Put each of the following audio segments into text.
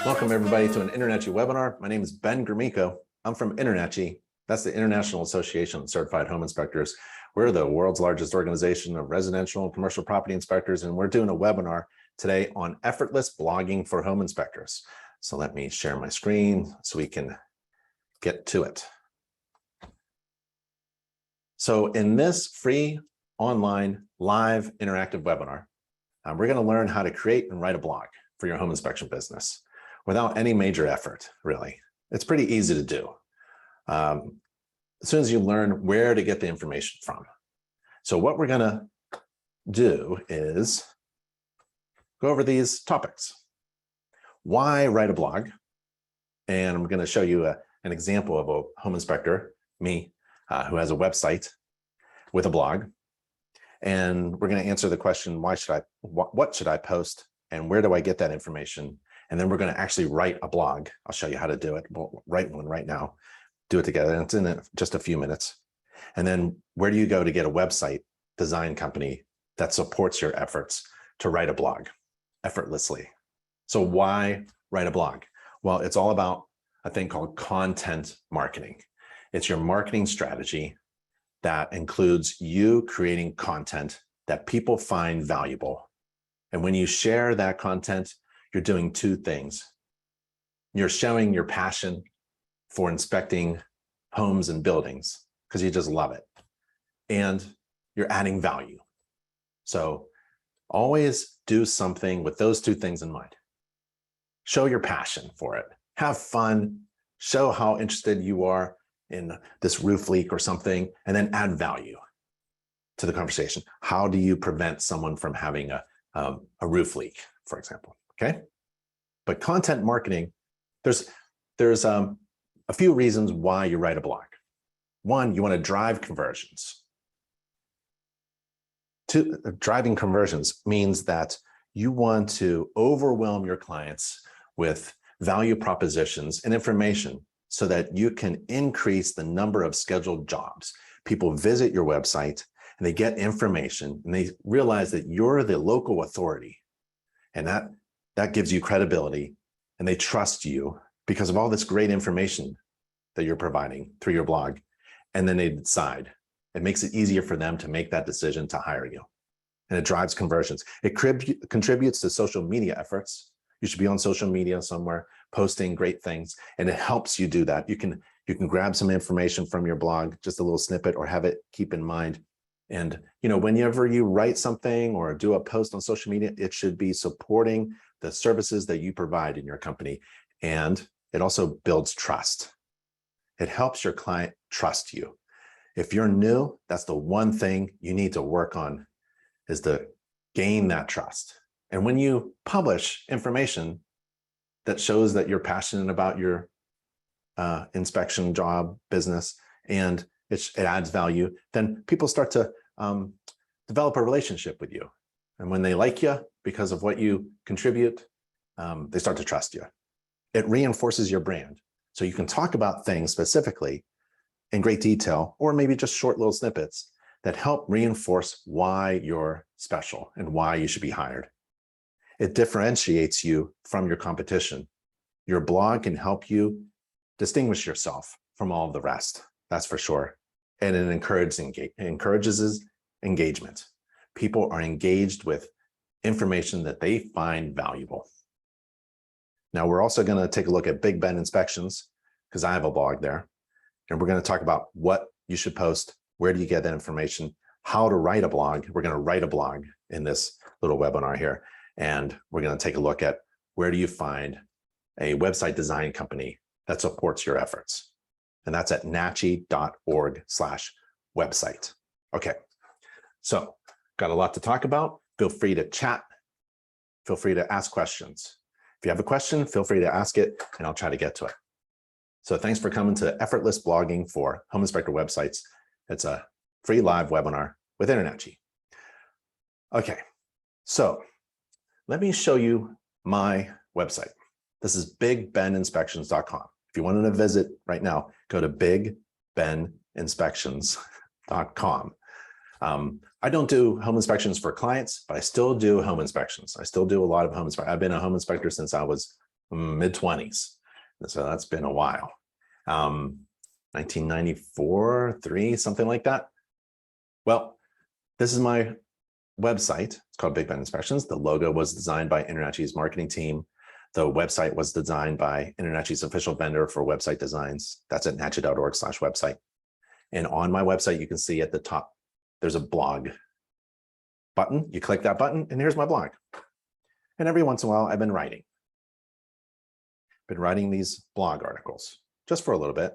Welcome everybody to an InterNACHI webinar. My name is Ben Gromyko. I'm from InterNACHI. That's the International Association of Certified Home Inspectors. We're the world's largest organization of residential and commercial property inspectors, and we're doing a webinar today on effortless blogging for home inspectors. So let me share my screen so we can get to it. So in this free online live interactive webinar, we're going to learn how to create and write a blog for your home inspection business without any major effort, really. It's pretty easy to do as soon as you learn where to get the information from. So what we're going to do is go over these topics. Why write a blog? And I'm going to show you an example of a home inspector, me, who has a website with a blog. And we're going to answer the question, what should I post and where do I get that information? And then we're going to actually write a blog. I'll show you how to do it. We'll write one right now, do it together. And it's in just a few minutes. And then where do you go to get a website design company that supports your efforts to write a blog effortlessly? So why write a blog? Well, it's all about a thing called content marketing. It's your marketing strategy that includes you creating content that people find valuable. And when you share that content, you're doing two things. You're showing your passion for inspecting homes and buildings because you just love it. And you're adding value. So always do something with those two things in mind. Show your passion for it. Have fun. Show how interested you are in this roof leak or something, and then add value to the conversation. How do you prevent someone from having a roof leak, for example? Okay. But content marketing, there's a few reasons why you write a blog. One, you want to drive conversions. Two, driving conversions means that you want to overwhelm your clients with value propositions and information so that you can increase the number of scheduled jobs. People visit your website and they get information and they realize that you're the local authority. And that gives you credibility and they trust you because of all this great information that you're providing through your blog. And then they decide. It makes it easier for them to make that decision to hire you. And it drives conversions. It contributes to social media efforts. You should be on social media somewhere posting great things, and it helps you do that. You can grab some information from your blog, just a little snippet, or have it keep in mind. And whenever you write something or do a post on social media, it should be supporting the services that you provide in your company. And it also builds trust. It helps your client trust you. If you're new, that's the one thing you need to work on, is to gain that trust. And when you publish information that shows that you're passionate about your inspection job business and it adds value, then people start to develop a relationship with you. And when they like you because of what you contribute, they start to trust you. It reinforces your brand. So you can talk about things specifically in great detail, or maybe just short little snippets that help reinforce why you're special and why you should be hired. It differentiates you from your competition. Your blog can help you distinguish yourself from all of the rest, that's for sure. And it encourages engagement. People are engaged with information that they find valuable. Now, we're also going to take a look at Big Ben Inspections, because I have a blog there. And we're going to talk about what you should post, where do you get that information, how to write a blog. We're going to write a blog in this little webinar here. And we're going to take a look at where do you find a website design company that supports your efforts. And that's at nachi.org/website. Okay, so got a lot to talk about. Feel free to chat. Feel free to ask questions. If you have a question, feel free to ask it and I'll try to get to it. So thanks for coming to Effortless Blogging for Home Inspector Websites. It's a free live webinar with InterNACHI. Okay, so let me show you my website. This is bigbeninspections.com. If you wanted to visit right now, go to bigbeninspections.com. I don't do home inspections for clients, but I still do home inspections. I still do a lot of home inspections. I've been a home inspector since I was mid-20s. So that's been a while. 1994, 3, something like that. Well, this is my website. It's called Big Ben Inspections. The logo was designed by InterNACHI's marketing team. The website was designed by InterNACHI's official vendor for website designs. That's at nachi.org/website. And on my website, you can see at the top, there's a blog button. You click that button, and here's my blog. And every once in a while, I've been writing. These blog articles just for a little bit.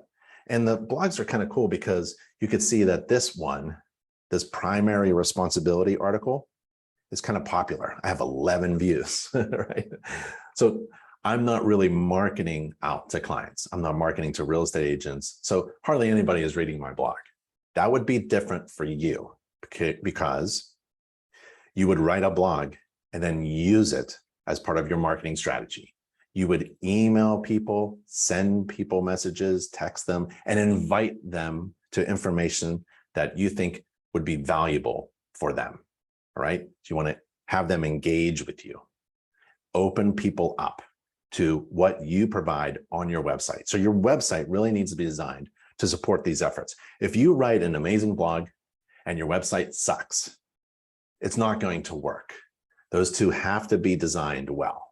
And the blogs are kind of cool because you could see that this primary responsibility article is kind of popular. I have 11 views, right? So I'm not really marketing out to clients. I'm not marketing to real estate agents. So hardly anybody is reading my blog. That would be different for you because you would write a blog and then use it as part of your marketing strategy. You would email people, send people messages, text them, and invite them to information that you think would be valuable for them, all right? You want to have them engage with you. Open people up to what you provide on your website. So your website really needs to be designed to support these efforts. If you write an amazing blog and your website sucks, it's not going to work. Those two have to be designed well.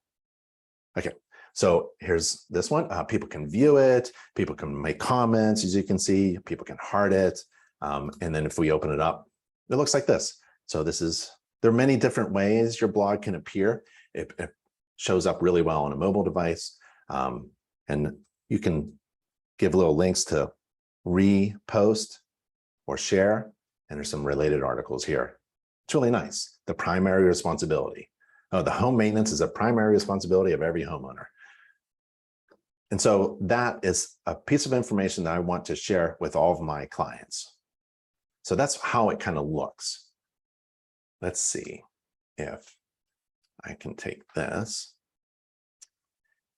Okay. So here's this one. People can view it. People can make comments, as you can see. People can heart it. And then if we open it up, it looks like this. So there are many different ways your blog can appear. It shows up really well on a mobile device. And you can give little links to repost or share. And there's some related articles here. It's really nice. The primary responsibility. The home maintenance is a primary responsibility of every homeowner. And so that is a piece of information that I want to share with all of my clients. So that's how it kind of looks. Let's see if I can take this.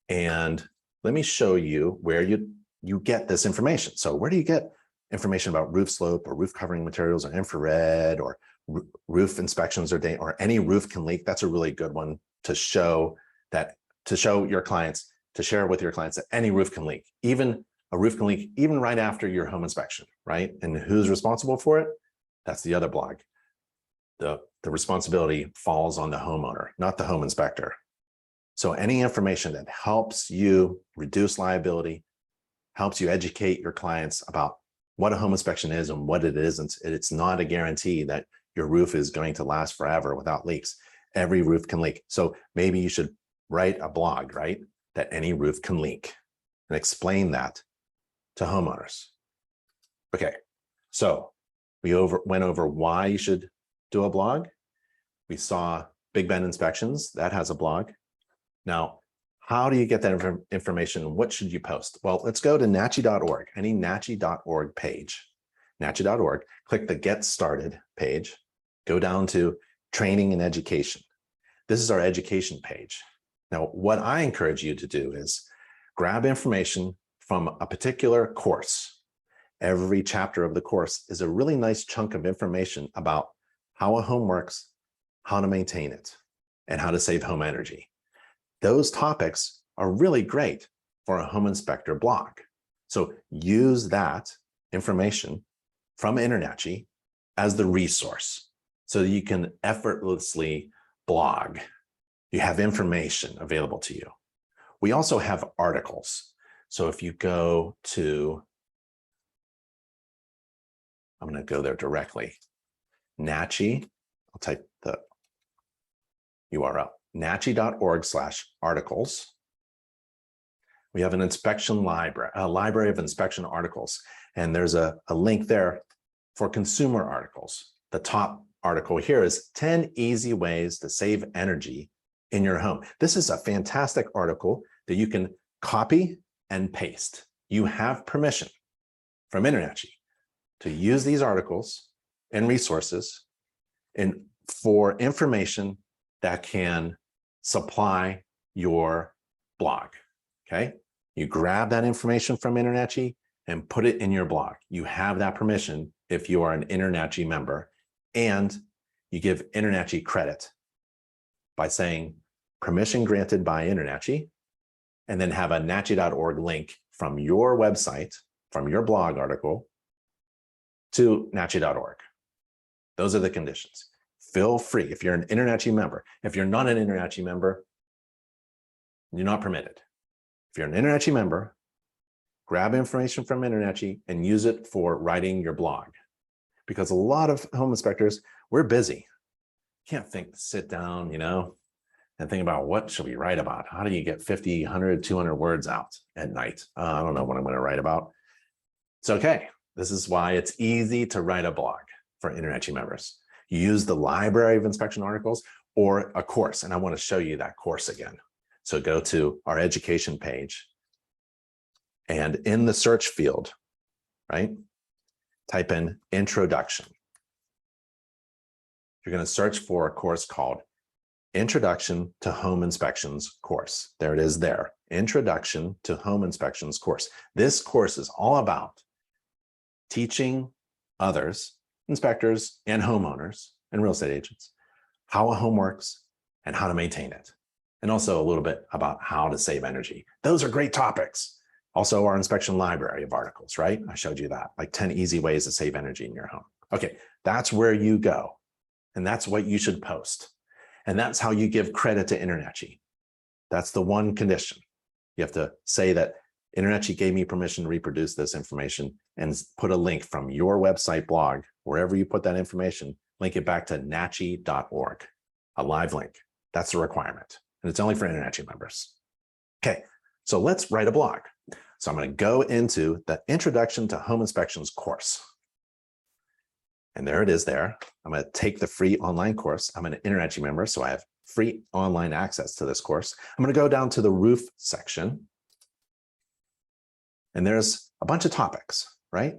And let me show you where you get this information. So where do you get information about roof slope or roof covering materials or infrared or roof inspections or any roof can leak? That's a really good one to show your clients, to share with your clients that any roof can leak, even a roof can leak, even right after your home inspection, right? And who's responsible for it? That's the other blog. The responsibility falls on the homeowner, not the home inspector. So any information that helps you reduce liability, helps you educate your clients about what a home inspection is and what it isn't. It's not a guarantee that your roof is going to last forever without leaks. Every roof can leak. So maybe you should write a blog, right? That any roof can leak and explain that to homeowners. Okay, so we went over why you should do a blog. We saw Big Ben Inspections, that has a blog. Now, how do you get that information? What should you post? Well, let's go to nachi.org, any nachi.org page, nachi.org, click the Get Started page, go down to Training and Education. This is our education page. Now, what I encourage you to do is grab information from a particular course. Every chapter of the course is a really nice chunk of information about how a home works, how to maintain it, and how to save home energy. Those topics are really great for a home inspector blog. So use that information from InterNACHI as the resource so that you can effortlessly blog. You have information available to you. We also have articles. So if you go to, I'm going to go there directly, NACHI, I'll type the URL, nachi.org/articles. We have an inspection library, a library of inspection articles, and there's a link there for consumer articles. The top article here is 10 easy ways to save energy in your home. This is a fantastic article that you can copy and paste. You have permission from InterNACHI to use these articles and resources for information that can supply your blog, okay? You grab that information from InterNACHI and put it in your blog. You have that permission if you are an InterNACHI member, and you give InterNACHI credit by saying permission granted by InterNACHI, and then have a NACHI.org link from your website, from your blog article to NACHI.org. Those are the conditions. Feel free, if you're an InterNACHI member. If you're not an InterNACHI member, you're not permitted. If you're an InterNACHI member, grab information from InterNACHI and use it for writing your blog. Because a lot of home inspectors, we're busy. Can't sit down, and think about what should we write about? How do you get 50, 100, 200 words out at night? I don't know what I'm going to write about. It's okay. This is why it's easy to write a blog for InterNACHI members. You use the library of inspection articles or a course, and I want to show you that course again. So go to our education page, and in the search field, right, type in introduction. You're going to search for a course called Introduction to Home Inspections course. There it is there, Introduction to Home Inspections course. This course is all about teaching others, inspectors and homeowners and real estate agents, how a home works and how to maintain it. And also a little bit about how to save energy. Those are great topics. Also our inspection library of articles, right? I showed you that, like 10 easy ways to save energy in your home. Okay, that's where you go. And that's what you should post. And that's how you give credit to InterNACHI. That's the one condition. You have to say that InterNACHI gave me permission to reproduce this information and put a link from your website blog, wherever you put that information, link it back to NACHI.org, a live link. That's the requirement. And it's only for InterNACHI members. Okay, so let's write a blog. So I'm going to go into the Introduction to Home Inspections course. And there it is there. I'm going to take the free online course. I'm an InterNACHI member, so I have free online access to this course. I'm going to go down to the roof section. And there's a bunch of topics, right?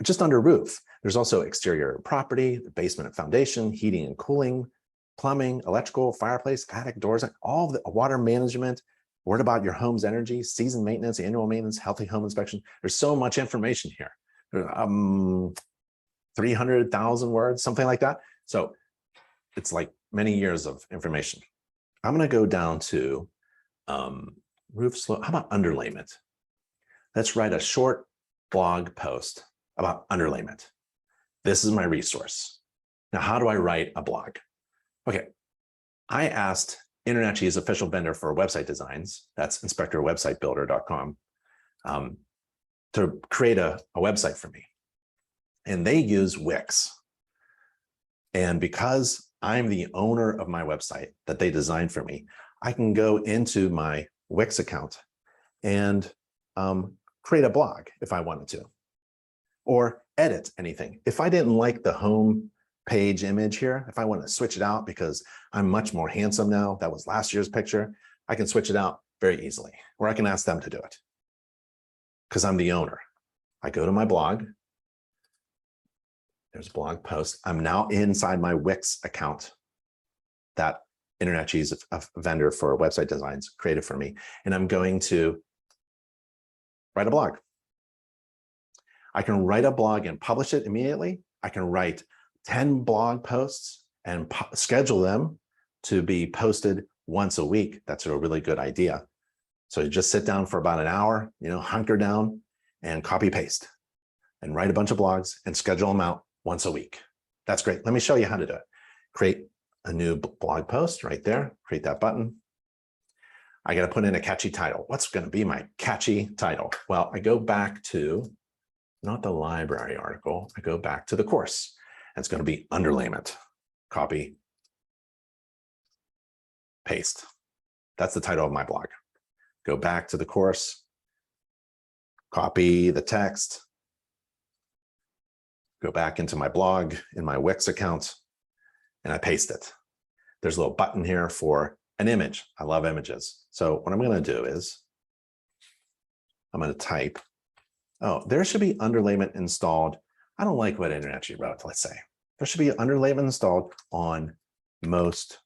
Just under roof, there's also exterior property, the basement and foundation, heating and cooling, plumbing, electrical, fireplace, attic, doors, all the water management, word about your home's energy, season maintenance, annual maintenance, healthy home inspection. There's so much information here. 300,000 words, something like that. So it's like many years of information. I'm going to go down to roof slope. How about underlayment? Let's write a short blog post about underlayment. This is my resource. Now, how do I write a blog? Okay, I asked InterNACHI's official vendor for website designs, that's inspectorwebsitebuilder.com, to create a website for me. And they use Wix. And because I'm the owner of my website that they designed for me, I can go into my Wix account and create a blog if I wanted to, or edit anything. If I didn't like the home page image here, if I want to switch it out because I'm much more handsome now, that was last year's picture, I can switch it out very easily, or I can ask them to do it because I'm the owner. I go to my blog. There's a blog post. I'm now inside my Wix account that InterNACHI's a vendor for website designs created for me. And I'm going to write a blog. I can write a blog and publish it immediately. I can write 10 blog posts and schedule them to be posted once a week. That's a really good idea. So you just sit down for about an hour, hunker down and copy paste and write a bunch of blogs and schedule them out once a week. That's great. Let me show you how to do it. Create a new blog post right there. Create that button. I got to put in a catchy title. What's going to be my catchy title? Well, I go back to, not the library article, I go back to the course. It's going to be underlayment. Copy, paste. That's the title of my blog. Go back to the course, copy the text, go back into my blog in my Wix account, and I paste it. There's a little button here for an image. I love images. So what I'm going to do is I'm going to type, oh, there should be underlayment installed. I don't like what InterNACHI wrote, let's say. There should be underlayment installed on most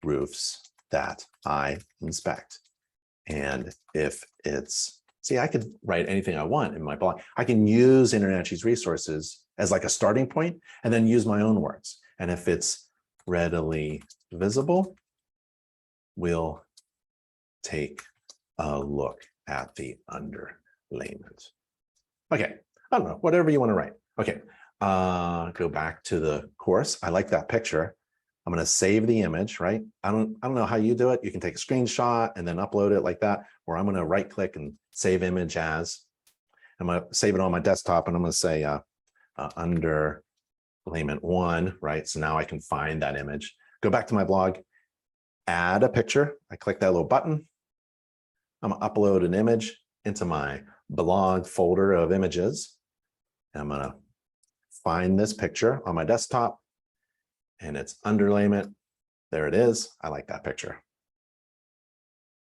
roofs that I inspect. And if it's, see, I could write anything I want in my blog. I can use InterNACHI's resources as like a starting point and then use my own words. And if it's readily visible, we'll take a look at the underlayment. Okay, I don't know, whatever you want to write. Okay, go back to the course. I like that picture. I'm going to save the image, right? I don't know how you do it. You can take a screenshot and then upload it like that, or I'm going to right click and save image as. I'm going to save it on my desktop, and I'm going to say underlayment 1, right? So now I can find that image. Go back to my blog, add a picture. I click that little button. I'm going to upload an image into my blog folder of images. And I'm going to find this picture on my desktop, and it's underlayment. There it is. I like that picture.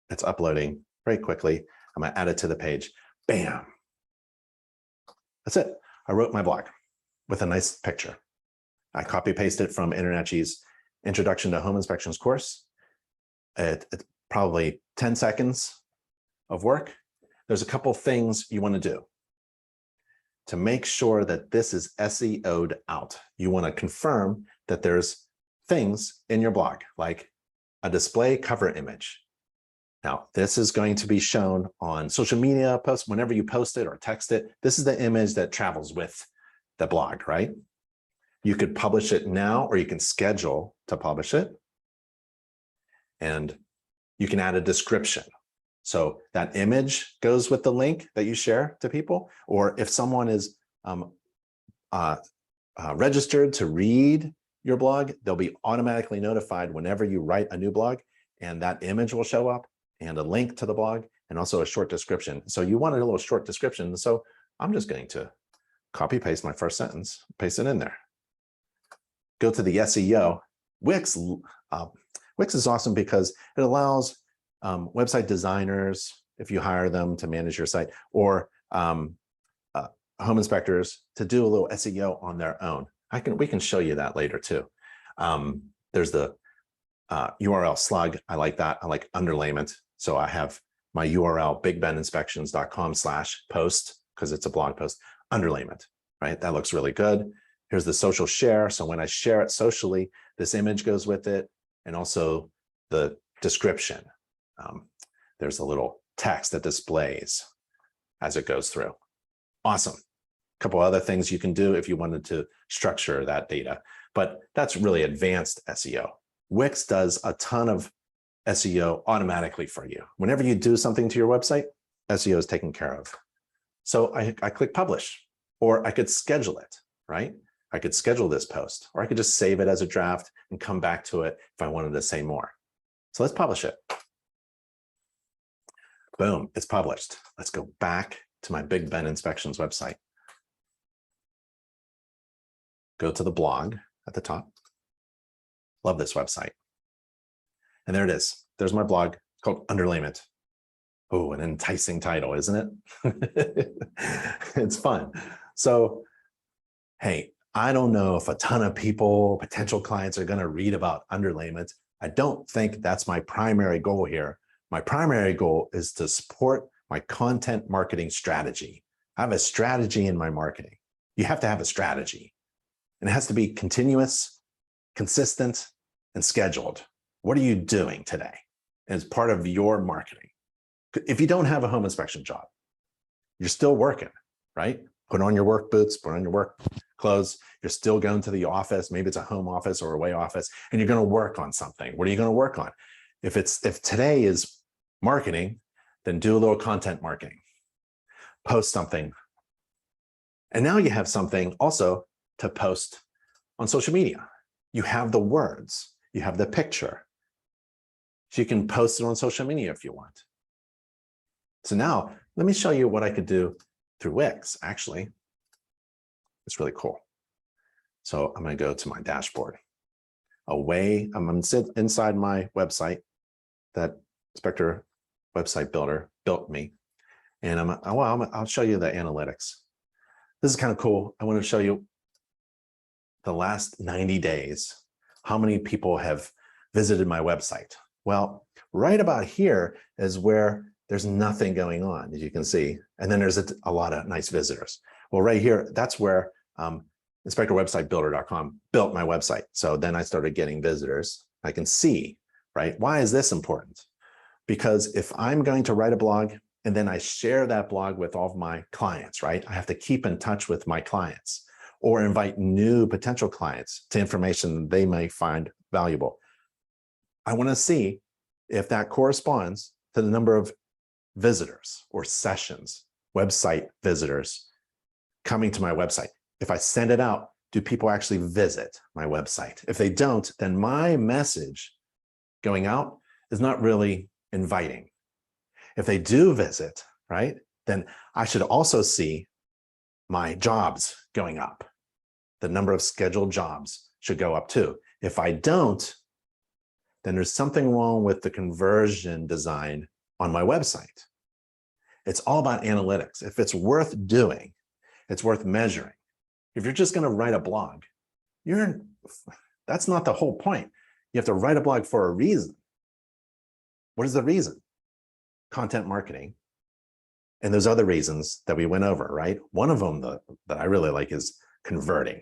It's uploading very quickly. I'm going to add it to the page. Bam. That's it. I wrote my blog with a nice picture. I copy pasted from InterNACHI's Introduction to Home Inspections course. It's probably 10 seconds of work. There's a couple things you want to do to make sure that this is SEO'd out. You want to confirm that there's things in your blog, like a display cover image. Now, this is going to be shown on social media posts. Whenever you post it or text it, this is the image that travels with the blog, right? You could publish it now, or you can schedule to publish it. And you can add a description. So that image goes with the link that you share to people, or if someone is registered to read your blog, they'll be automatically notified whenever you write a new blog, and that image will show up, and a link to the blog, and also a short description. So you wanted a little short description. So I'm just going to copy paste my first sentence, paste it in there. Go to the SEO. Wix is awesome because it allows website designers, if you hire them to manage your site, or home inspectors to do a little SEO on their own. We can show you that later too. There's the URL slug. I like that. I like underlayment. So I have my URL bigbeninspections.com/post, because it's a blog post, underlayment, right? That looks really good. Here's the social share. So when I share it socially, this image goes with it, and also the description. There's a little text that displays as it goes through. Awesome. A couple other things you can do if you wanted to structure that data, but that's really advanced SEO. Wix does a ton of SEO automatically for you. Whenever you do something to your website, SEO is taken care of. So I click publish, or I could schedule it, right? I could schedule this post, or I could just save it as a draft and come back to it if I wanted to say more. So let's publish it. Boom, it's published. Let's go back to my Big Ben Inspections website. Go to the blog at the top. Love this website. And there it is. There's my blog called Underlayment. Oh, an enticing title, isn't it? It's fun. So, hey, I don't know if a ton of people, potential clients, are going to read about underlayment. I don't think that's my primary goal here. My primary goal is to support my content marketing strategy. I have a strategy in my marketing. You have to have a strategy, and it has to be continuous, consistent, and scheduled. What are you doing today as part of your marketing? If you don't have a home inspection job, you're still working, right? Put on your work boots, put on your work clothes. You're still going to the office. Maybe it's a home office or away office, and you're going to work on something. What are you going to work on? If today is marketing, then do a little content marketing. Post something. And now you have something also to post on social media. You have the words, you have the picture. So you can post it on social media if you want. So now let me show you what I could do through Wix, actually. It's really cool. So I'm going to go to my dashboard. I'm going to sit inside my website that Inspector Website Builder built me. And I'll show you the analytics. This is kind of cool. I want to show you the last 90 days, how many people have visited my website. Well, right about here is where there's nothing going on, as you can see. And then there's a lot of nice visitors. Well, right here, that's where InspectorWebsiteBuilder.com built my website. So then I started getting visitors. I can see, right? Why is this important? Because if I'm going to write a blog and then I share that blog with all of my clients, right? I have to keep in touch with my clients or invite new potential clients to information they may find valuable. I want to see if that corresponds to the number of visitors or sessions, website visitors coming to my website. If I send it out, do people actually visit my website? If they don't, then my message going out is not really inviting. If they do visit, right, then I should also see my jobs going up. The number of scheduled jobs should go up too. If I don't, then there's something wrong with the conversion design on my website. It's all about analytics. If it's worth doing, it's worth measuring. If you're just going to write a blog, that's not the whole point. You have to write a blog for a reason. What is the reason? Content marketing. And those other reasons that we went over, right? One of them that I really like is converting,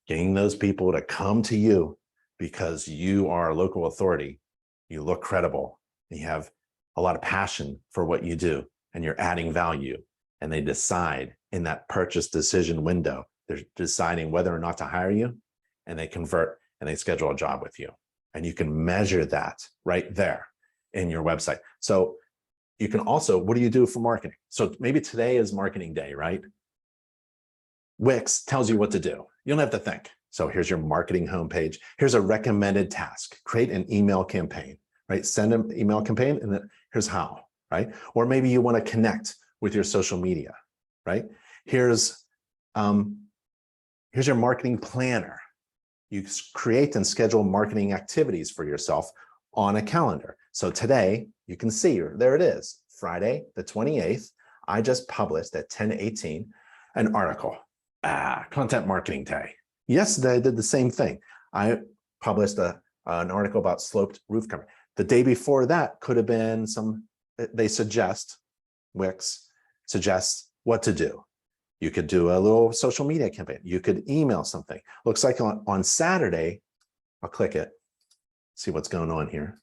getting those people to come to you because you are a local authority, you look credible, and you have a lot of passion for what you do, and you're adding value, and they decide in that purchase decision window, they're deciding whether or not to hire you, and they convert and they schedule a job with you. And you can measure that right there in your website. So you can also, what do you do for marketing? So maybe today is marketing day, right? Wix tells you what to do. You don't have to think. So here's your marketing homepage. Here's a recommended task. Create an email campaign, right? Send an email campaign, and then here's how, right? Or maybe you want to connect with your social media, right? Here's your marketing planner. You create and schedule marketing activities for yourself on a calendar. So today, you can see, there it is, Friday, the 28th, I just published at 10:18 an article, Content Marketing Day. Yesterday, I did the same thing. I published an article about sloped roof covering. The day before that could have been Wix suggests what to do. You could do a little social media campaign. You could email something. Looks like on Saturday, I'll click it, see what's going on here.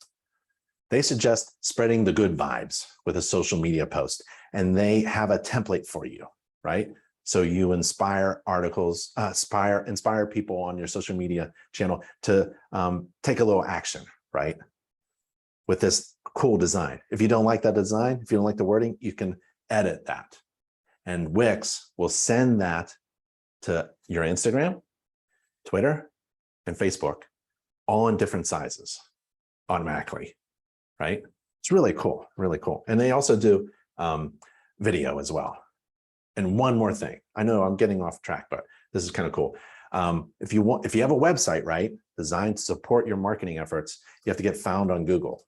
They suggest spreading the good vibes with a social media post, and they have a template for you, right? So you inspire inspire people on your social media channel to take a little action, right? With this cool design. If you don't like that design, if you don't like the wording, you can edit that. And Wix will send that to your Instagram, Twitter, and Facebook, all in different sizes automatically, right? It's really cool, really cool. And they also do video as well. And one more thing, I know I'm getting off track, but this is kind of cool. If you have a website, right, designed to support your marketing efforts, you have to get found on Google.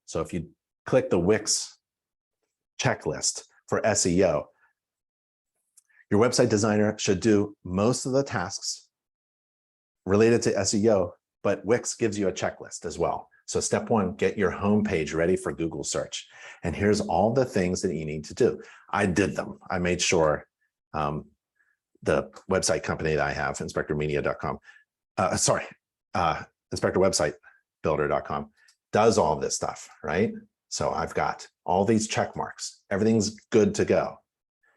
So if you click the Wix checklist for SEO, your website designer should do most of the tasks related to SEO, but Wix gives you a checklist as well. So step one, get your homepage ready for Google search. And here's all the things that you need to do. I did them. I made sure the website company that I have, inspectormedia.com, inspectorwebsitebuilder.com, does all this stuff, right? So I've got all these check marks. Everything's good to go.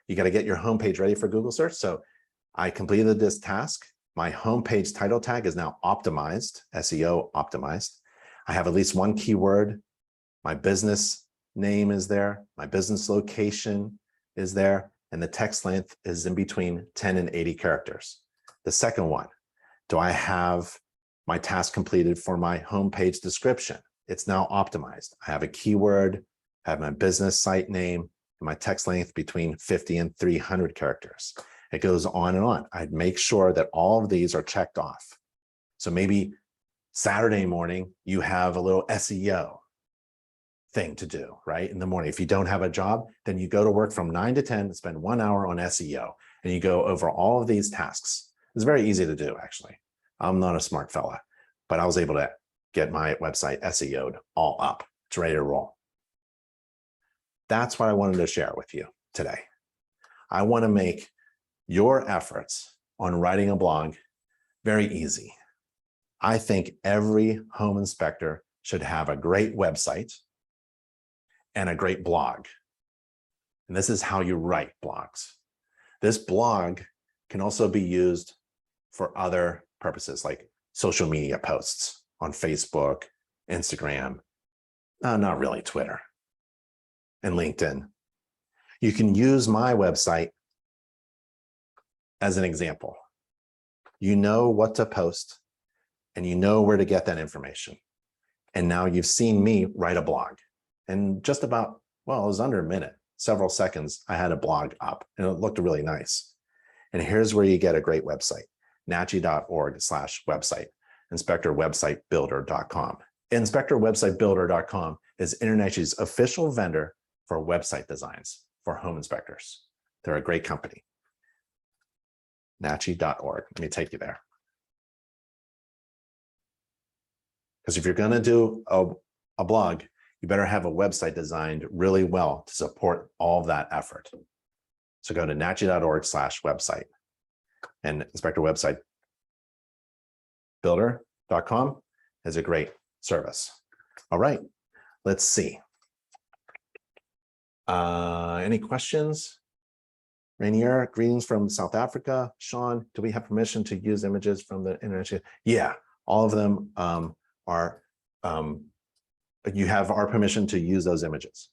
You got to get your homepage ready for Google search. So I completed this task. My homepage title tag is now optimized, SEO optimized. I have at least one keyword. My business name is there. My business location is there. And the text length is in between 10 and 80 characters. The second one, do I have my task completed for my homepage description? It's now optimized. I have a keyword, I have my business site name, and my text length between 50 and 300 characters. It goes on and on. I'd make sure that all of these are checked off. So maybe Saturday morning, you have a little SEO thing to do, right? In the morning. If you don't have a job, then you go to work from 9 to 10 and spend 1 hour on SEO, and you go over all of these tasks. It's very easy to do, actually. I'm not a smart fella, but I was able to get my website SEO'd all up. It's ready to roll. That's what I wanted to share with you today. I want to make your efforts on writing a blog very easy. I think every home inspector should have a great website and a great blog. And this is how you write blogs. This blog can also be used for other purposes like social media posts on Facebook, Instagram, not really Twitter, and LinkedIn. You can use my website as an example. You know what to post and you know where to get that information. And now you've seen me write a blog. And just about, well, it was under a minute, several seconds, I had a blog up and it looked really nice. And here's where you get a great website, nachi.org/website, inspectorwebsitebuilder.com. Inspectorwebsitebuilder.com is InterNACHI's official vendor for website designs for home inspectors. They're a great company. nachi.org. Let me take you there. Because if you're going to do a blog, you better have a website designed really well to support all of that effort. So go to nachi.org/website, and inspectorwebsitebuilder.com is a great service. All right, let's see. Any questions? Rainier, greetings from South Africa. Sean, do we have permission to use images from the InterNACHI? Yeah, all of them are, you have our permission to use those images.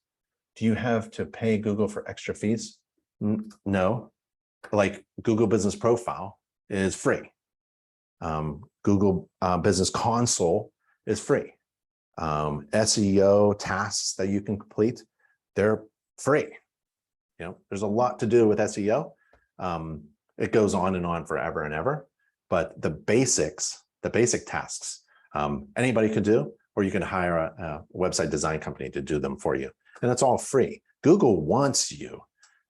Do you have to pay Google for extra fees? No, like Google Business Profile is free. Google Business Console is free. SEO tasks that you can complete, they're free. You know, there's a lot to do with SEO. It goes on and on forever and ever, but the basic tasks, anybody could do, or you can hire a website design company to do them for you. And it's all free. Google wants you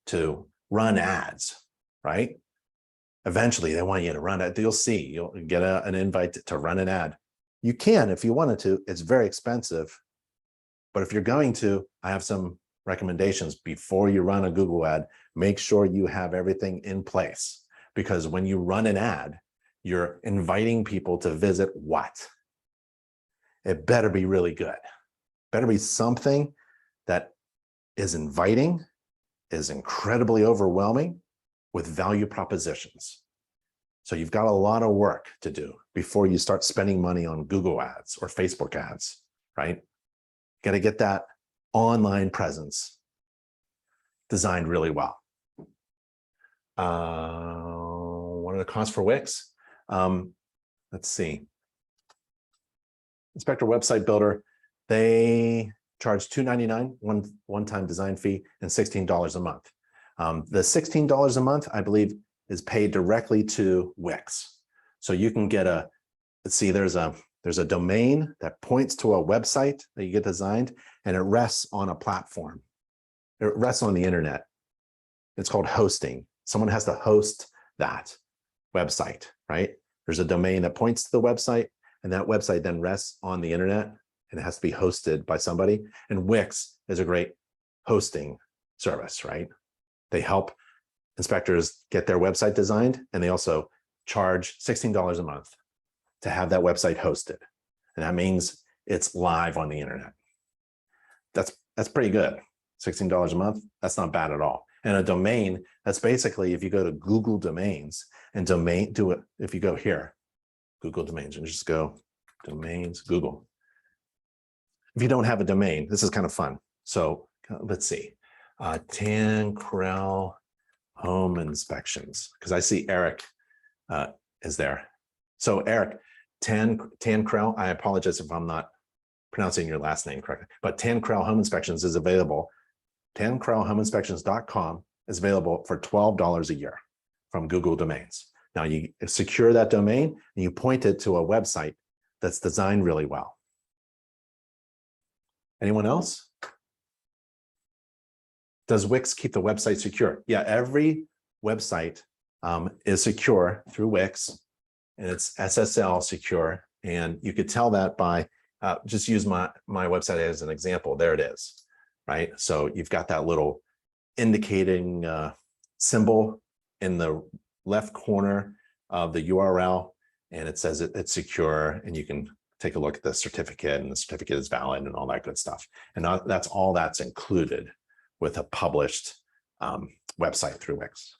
to run ads, right? Eventually they want you to run it. You'll see, you'll get an invite to run an ad. You can if you wanted to. It's very expensive. But if you're going to, I have some recommendations. Before you run a Google ad, make sure you have everything in place. Because when you run an ad, you're inviting people to visit what? It better be really good. Better be something that is inviting, is incredibly overwhelming with value propositions. So you've got a lot of work to do before you start spending money on Google ads or Facebook ads, right? You got to get that online presence designed really well. What are the costs for Wix? Let's see. Inspector Website Builder, they charge $2.99, one-time design fee, and $16 a month. The $16 a month, I believe, is paid directly to Wix. So you can get a, let's see, there's a domain that points to a website that you get designed, and it rests on a platform. It rests on the internet. It's called hosting. Someone has to host that website, right? There's a domain that points to the website, and that website then rests on the internet, and it has to be hosted by somebody. And Wix is a great hosting service, right? They help inspectors get their website designed, and they also charge $16 a month to have that website hosted. And that means it's live on the internet. That's pretty good. $16 a month, that's not bad at all. And a domain, that's basically, if you go to Google Domains and if you go here, Google Domains, and just go domains, Google. If you don't have a domain, this is kind of fun. So let's see, Tankrell Home Inspections, because I see Eric is there. So Eric, Tankrell, I apologize if I'm not pronouncing your last name correctly, but Tankrell Home Inspections is available. TankrellHomeInspections.com is available for $12 a year from Google Domains. Now you secure that domain and you point it to a website that's designed really well. Anyone else? Does Wix keep the website secure? Yeah, every website is secure through Wix, and it's SSL secure. And you could tell that by, just use my website as an example. There it is, right? So you've got that little indicating symbol in the left corner of the URL, and it says it's secure, and you can take a look at the certificate, and the certificate is valid and all that good stuff. And that's all that's included with a published website through Wix.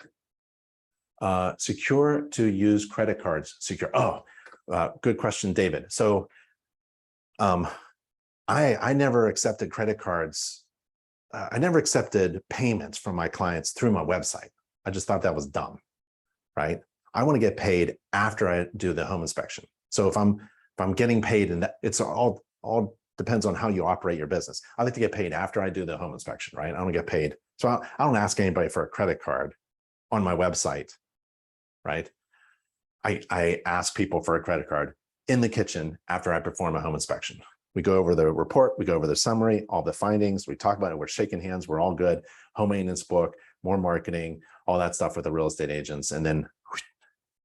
Secure to use credit cards. Secure. Oh, good question, David. So I never accepted credit cards. I never accepted payments from my clients through my website. I just thought that was dumb, right? I want to get paid after I do the home inspection. So if I'm getting paid, and it's all depends on how you operate your business. I like to get paid after I do the home inspection, right? I don't get paid. So I don't ask anybody for a credit card on my website, right? I ask people for a credit card in the kitchen after I perform a home inspection. We go over the report, we go over the summary, all the findings, we talk about it, we're shaking hands, we're all good. Home maintenance book, more marketing, all that stuff with the real estate agents, and then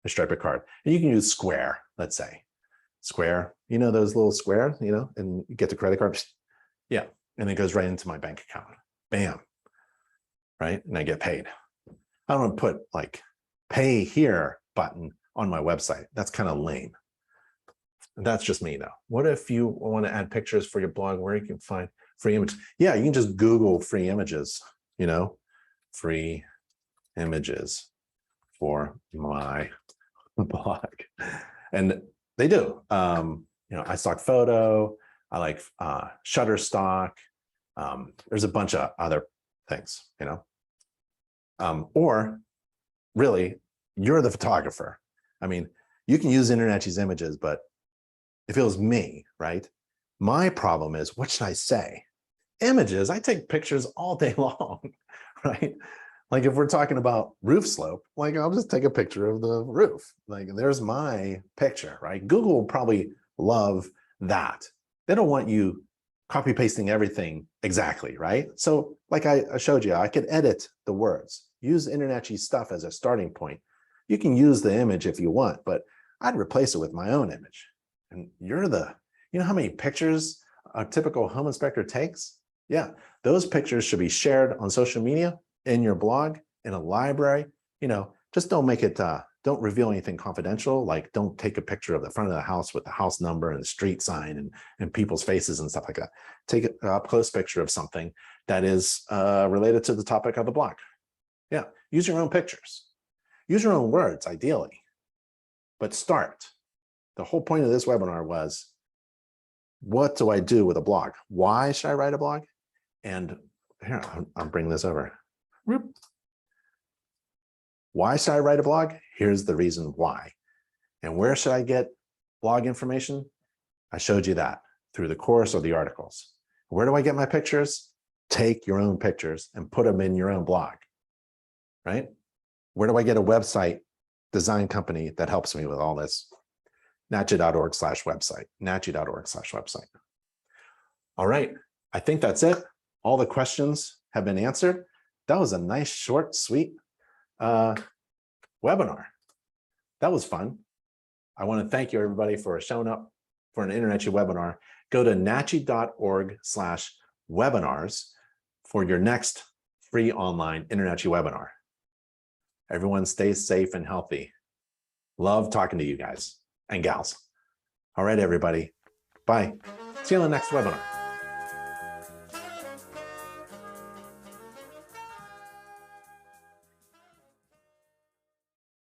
I stripe a card. And you can use Square, let's say. Square, you know, those little Square, you know, and you get the credit card. Yeah, and it goes right into my bank account. Bam, right? And I get paid. I don't want to put like pay here button on my website. That's kind of lame. That's just me though. What if you want to add pictures for your blog where you can find free images? Yeah, you can just Google free images, you know, free images for my blog. And they do. You know, iStock Photo, I like Shutterstock. There's a bunch of other things, you know. Or really, you're the photographer. I mean, you can use InterNACHI's images, but if it was me, right? My problem is, what should I say? Images, I take pictures all day long, right? Like if we're talking about roof slope, like I'll just take a picture of the roof. Like there's my picture, right? Google will probably love that. They don't want you copy pasting everything exactly, right? So like I showed you, I could edit the words, use InterNACHI stuff as a starting point. You can use the image if you want, but I'd replace it with my own image. And you know how many pictures a typical home inspector takes? Yeah, those pictures should be shared on social media, in your blog, in a library. You know, just don't make it, don't reveal anything confidential. Like don't take a picture of the front of the house with the house number and the street sign and people's faces and stuff like that. Take a up close picture of something that is related to the topic of the blog. Yeah, use your own pictures. Use your own words, ideally, but start. The whole point of this webinar was, what do I do with a blog? Why should I write a blog? And here, I'll bring this over. Why should I write a blog? Here's the reason why. And where should I get blog information? I showed you that through the course or the articles. Where do I get my pictures? Take your own pictures and put them in your own blog, right? Where do I get a website design company that helps me with all this? NACHI.org/website, NACHI.org/website. All right, I think that's it. All the questions have been answered. That was a nice, short, sweet webinar. That was fun. I want to thank you, everybody, for showing up for an InterNACHI webinar. Go to NACHI.org/webinars for your next free online InterNACHI webinar. Everyone stay safe and healthy. Love talking to you guys and gals. All right, everybody. Bye. See you on the next webinar.